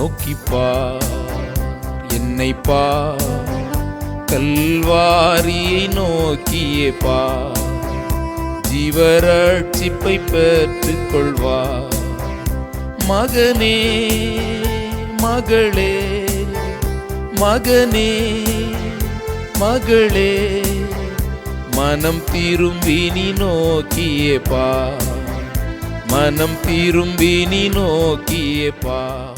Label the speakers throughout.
Speaker 1: நோக்கிப்பார், என்னை பார், கல்வாரியை நோக்கியே பார், ஜீவரட்சிப்பை பெற்றுக் கொள்வார். மகனே மகளே, மகனே மகளே, மனம் திரும்பி நீ நோக்கியே பார், மனம் திரும்பி நீ நோக்கியே பார்.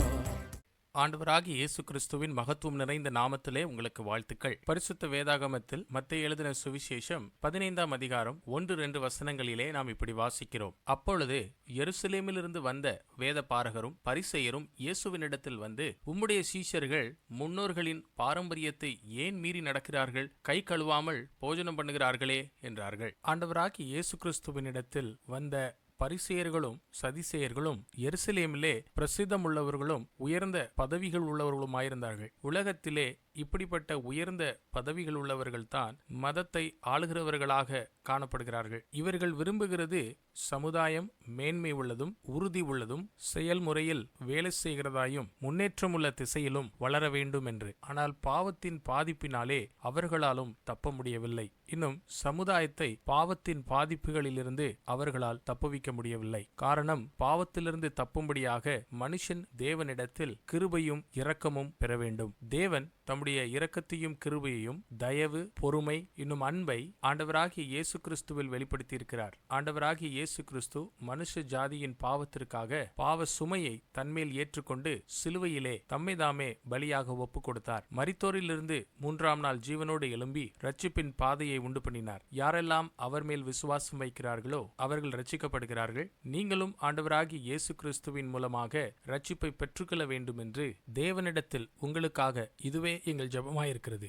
Speaker 2: ஆண்டவராகிய இயேசு கிறிஸ்துவின் மகத்துவம் நிறைந்த நாமத்திலே உங்களுக்கு வாழ்த்துக்கள். பரிசுத்த வேதாகமத்தில் மத்தேயு எழுதின சுவிசேஷம் 15ஆம் அதிகாரம் 1-2 வசனங்களிலே நாம் இப்படி வாசிக்கிறோம். அப்பொழுது எருசலேமிலிருந்து வந்த வேத பாரகரும் பரிசேயரும் இயேசுவினிடத்தில் வந்து, உம்முடைய சீஷர்கள் முன்னோர்களின் பாரம்பரியத்தை ஏன் மீறி நடக்கிறார்கள்? கை கழுவாமல் போஜனம் பண்ணுகிறார்களே என்றார்கள். ஆண்டவராகிய இயேசு கிறிஸ்துவினிடத்தில் வந்த பரிசேயர்களும் சதிசேயர்களும் எருசலேமிலே பிரசித்தம் உள்ளவர்களும் உயர்ந்த பதவிகள் உள்ளவர்களுமாயிருந்தார்கள். உலகத்திலே இப்படிப்பட்ட உயர்ந்த பதவிகள் உள்ளவர்கள் தான் மதத்தை ஆளுகிறவர்களாக காணப்படுகிறார்கள். இவர்கள் விரும்புகிறது சமுதாயம் மேன்மை உள்ளதும் உறுதி உள்ளதும் செயல்முறையில் வேலை செய்கிறதாயும் முன்னேற்றம் உள்ள திசையிலும் வளர வேண்டும் என்று. ஆனால் பாவத்தின் பாதிப்பினாலே அவர்களாலும் தப்ப முடியவில்லை. இன்னும் சமுதாயத்தை பாவத்தின் பாதிப்புகளிலிருந்து அவர்களால் தப்புவிக்க முடியவில்லை. காரணம், பாவத்திலிருந்து தப்பும்படியாக மனுஷன் தேவனிடத்தில் கிருபையும் இரக்கமும் பெற வேண்டும். தேவன் தம்முடைய இரக்கத்தையும் கிருபையையும் தயவு, பொறுமை, இன்னும் அன்பை ஆண்டவராகிய இயேசு கிறிஸ்துவில் வெளிப்படுத்தி இருக்கிறார். ஆண்டவராகிய இயேசு கிறிஸ்து மனுஷ ஜாதியின் பாவத்திற்காக பாவ சுமையை தன்மேல் ஏற்றுக்கொண்டு சிலுவையிலே தம்மை தாமே பலியாக ஒப்பு கொடுத்தார். மரித்தோரிலிருந்து 3ஆம் நாள் ஜீவனோடு எழும்பி ரட்சிப்பின் பாதையை உண்டு பண்ணினார். யாரெல்லாம் அவர் மேல் விசுவாசம் வைக்கிறார்களோ அவர்கள் ரட்சிக்கப்படுகிறார்கள். நீங்களும் ஆண்டவராகிய இயேசு கிறிஸ்துவின் மூலமாக ரட்சிப்பை பெற்றுக்கொள்ள வேண்டும் என்று தேவனிடத்தில் உங்களுக்காக இதுவே எங்கள் ஜெபமாயிருக்கிறது.